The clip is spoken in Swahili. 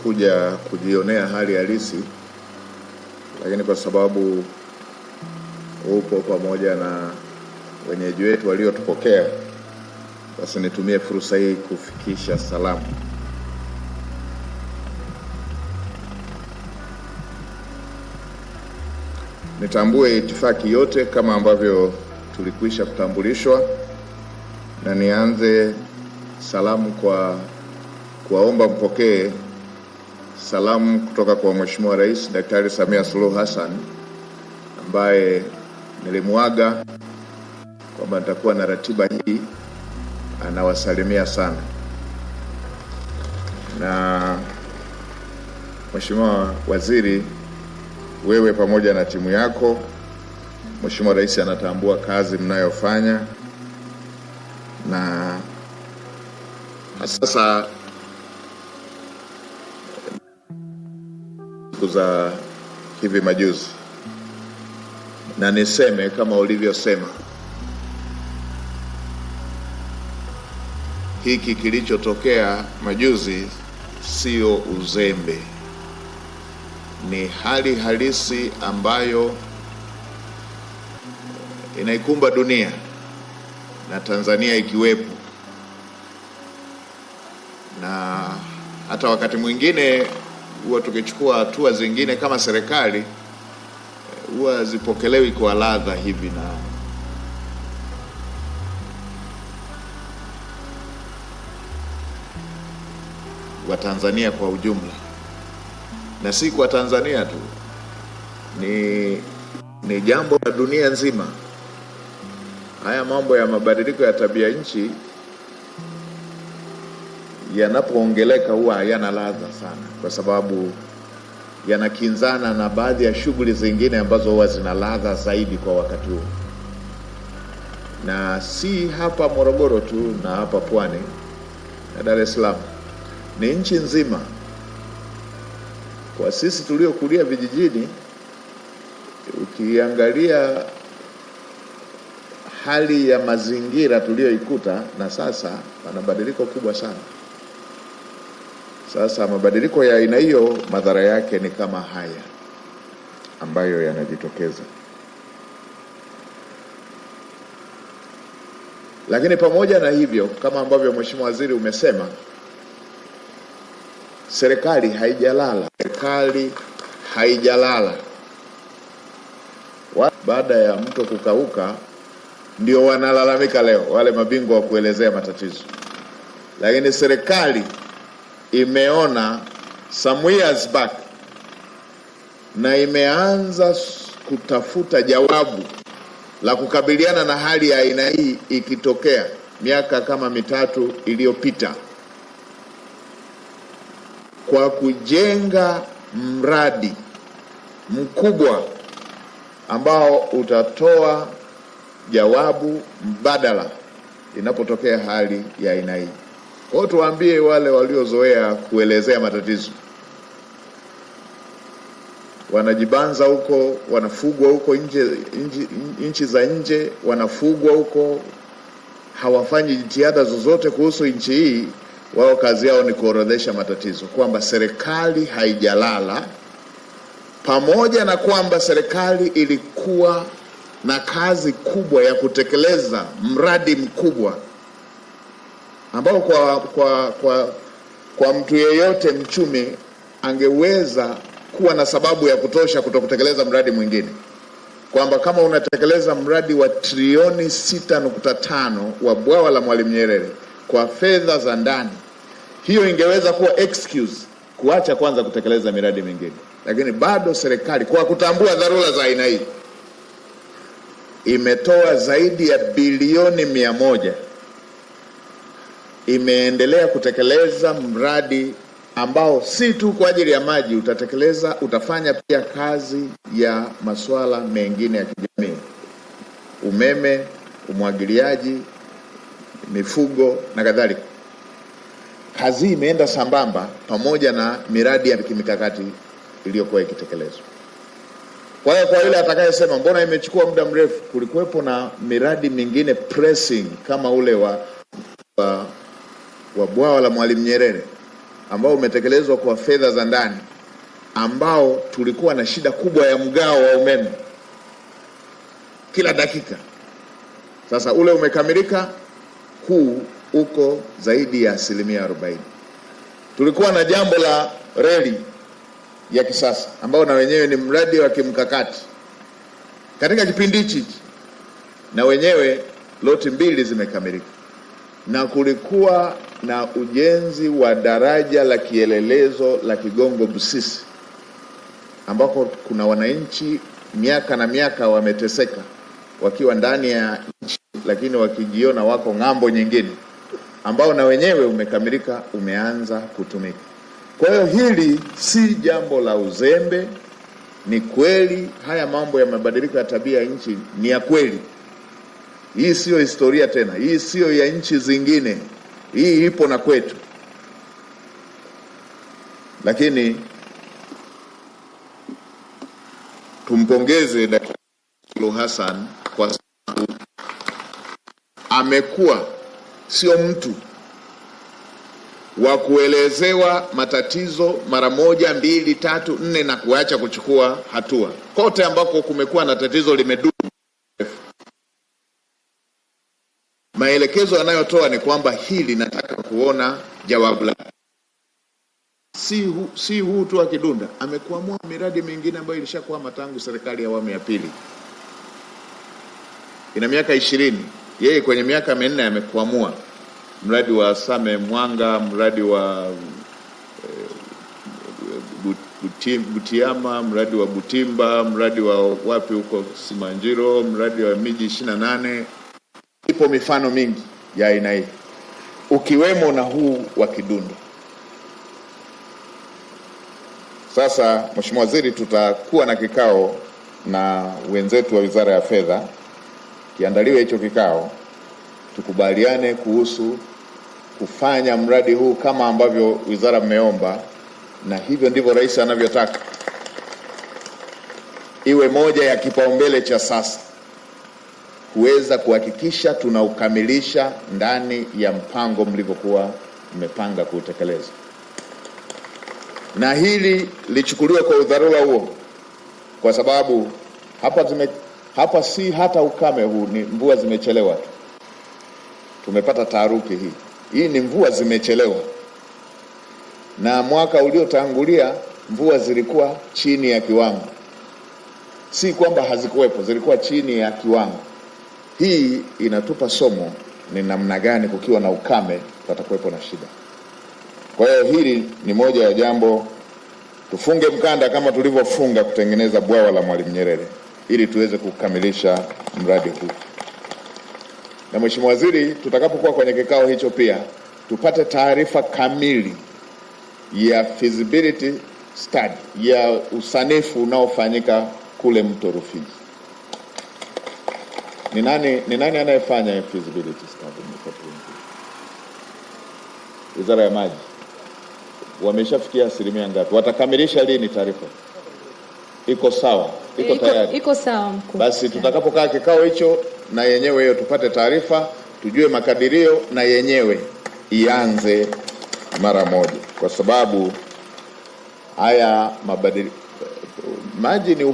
kuja kujionea hali halisi, lakini kwa sababu upo pamoja na wenyeji wetu waliotupokea, basi nitumie fursa hii kufikisha salamu. Nitambue itifaki yote kama ambavyo tulikwisha kutambulishwa, na nianze salamu kwa kuwaomba mpokee salamu kutoka kwa Mheshimiwa Rais Daktari Samia Suluhu Hassan, ambaye nilimuaga kwamba nitakuwa na ratiba hii. Anawasalimia sana. Na Mheshimiwa Waziri, wewe pamoja na timu yako, Mheshimiwa Rais anatambua kazi mnayofanya, na sasa za hivi majuzi, na niseme kama ulivyosema, hiki kilichotokea majuzi sio uzembe, ni hali halisi ambayo inaikumba dunia na Tanzania ikiwepo, na hata wakati mwingine huwa tukichukua hatua zingine kama serikali huwa zipokelewi kwa ladha hivi na Watanzania kwa ujumla, na si kwa Tanzania tu, ni jambo la dunia nzima. Haya mambo ya mabadiliko ya tabia nchi yanapoongeleka huwa hayana ladha sana, kwa sababu yanakinzana na baadhi ya shughuli zingine ambazo huwa zina ladha zaidi kwa wakati huo, na si hapa Morogoro tu na hapa Pwani na Dar es Salaam, ni nchi nzima. Kwa sisi tuliokulia vijijini, ukiangalia hali ya mazingira tulioikuta na sasa, pana badiliko kubwa sana. Sasa mabadiliko ya aina hiyo, madhara yake ni kama haya ambayo yanajitokeza. Lakini pamoja na hivyo, kama ambavyo Mheshimiwa Waziri umesema, serikali haijalala. Baada ya mto kukauka ndio wanalalamika leo wale mabingwa wa kuelezea matatizo, lakini serikali imeona some years back na imeanza kutafuta jawabu la kukabiliana na hali ya aina hii ikitokea miaka kama 3 iliyopita, kwa kujenga mradi mkubwa ambao utatoa jawabu mbadala inapotokea hali ya aina hii. Kwa hiyo tuwaambie wale waliozoea kuelezea matatizo, wanajibanza huko, wanafugwa huko nchi za nje, wanafugwa huko, hawafanyi jitihada zozote kuhusu nchi hii. Wao kazi yao ni kuorodhesha matatizo, kwamba serikali haijalala, pamoja na kwamba serikali ilikuwa na kazi kubwa ya kutekeleza mradi mkubwa ambao kwa mtu yeyote mchumi angeweza kuwa na sababu ya kutosha kutokutekeleza mradi mwingine, kwamba kama unatekeleza mradi wa trilioni 6.5 wa bwawa la Mwalimu Nyerere kwa fedha za ndani, hiyo ingeweza kuwa excuse kuacha kwanza kutekeleza miradi mingine. Lakini bado serikali, kwa kutambua dharura za aina hii, imetoa zaidi ya bilioni 100, imeendelea kutekeleza mradi ambao si tu kwa ajili ya maji, utafanya pia kazi ya masuala mengine ya kijamii: umeme, umwagiliaji, mifugo na kadhalika. Kazi imeenda sambamba pamoja na miradi ya kimikakati iliyokuwa ikitekelezwa. Kwa hiyo kwa yule atakayesema mbona imechukua muda mrefu, kulikuwepo na miradi mingine pressing kama ule wa bwawa la Mwalimu Nyerere ambao umetekelezwa kwa fedha za ndani, ambao tulikuwa na shida kubwa ya mgao wa umeme kila dakika. Sasa ule umekamilika, huu uko zaidi ya 40%. Tulikuwa na jambo la reli ya kisasa ambao na wenyewe ni mradi wa kimkakati katika kipindi hichi, na wenyewe loti 2 zimekamilika. Na kulikuwa na ujenzi wa daraja la kielelezo la Kigongo Busisi, ambako kuna wananchi miaka na miaka wameteseka wakiwa ndani ya nchi, lakini wakijiona wako ng'ambo nyingine, ambao na wenyewe umekamilika, umeanza kutumika. Kwa hiyo hili si jambo la uzembe, ni kweli haya mambo ya mabadiliko ya tabia ya nchi ni ya kweli. Hii siyo historia tena, hii siyo ya nchi zingine, hii ipo na kwetu. Lakini tumpongeze Daktari Suluhu Hassan kwa sababu amekuwa sio mtu wa kuelezewa matatizo mara 1, 2, 3, 4 na kuacha kuchukua hatua. Kote ambako kumekuwa na tatizo limedumu, maelekezo anayotoa ni kwamba hili nataka kuona jawabu lake. Si huu tu akidunda, amekuamua miradi mingine ambayo ilishakwama tangu serikali ya awamu ya pili. Ina miaka 20, yeye kwenye miaka 4 amekuamua mradi wa Same Mwanga, mradi wa Butiama, mradi wa Butimba, mradi wa wapi huko Simanjiro, mradi wa miji 28. Ipo mifano mingi ya aina hii, ukiwemo na huu wa Kidunda. Sasa Mheshimiwa Waziri, tutakuwa na kikao na wenzetu wa Wizara ya Fedha, kiandaliwe hicho kikao, tukubaliane kuhusu kufanya mradi huu kama ambavyo wizara mmeomba, na hivyo ndivyo rais anavyotaka iwe moja ya kipaumbele cha sasa, kuweza kuhakikisha tunaukamilisha ndani ya mpango mlivyokuwa mmepanga kuutekeleza. Na hili lichukuliwe kwa udharura huo, kwa sababu hapa si hata ukame huu, ni mvua zimechelewa tu. Tumepata taharuki hii. Hii ni mvua zimechelewa. Na mwaka uliotangulia mvua zilikuwa chini ya kiwango. Si kwamba hazikuwepo, zilikuwa chini ya kiwango. Hii inatupa somo ni namna gani kukiwa na ukame patakuwepo na shida. Kwa hiyo hili ni moja ya jambo, tufunge mkanda kama tulivyofunga kutengeneza bwawa la Mwalimu Nyerere ili tuweze kukamilisha mradi huu. Na Mheshimiwa Waziri, tutakapokuwa kwenye kikao hicho pia tupate taarifa kamili ya feasibility study, ya usanifu unaofanyika kule Mto Rufiji. Ni nani anayefanya feasibility study? Wizara ya Maji. Wameshafikia asilimia ngapi? Watakamilisha lini taarifa? Iko sawa? Iko tayari? Iko sawa mkuu. Basi tutakapokaa kikao hicho na yenyewe hiyo tupate taarifa, tujue makadirio na yenyewe ianze mara moja, kwa sababu haya maji ni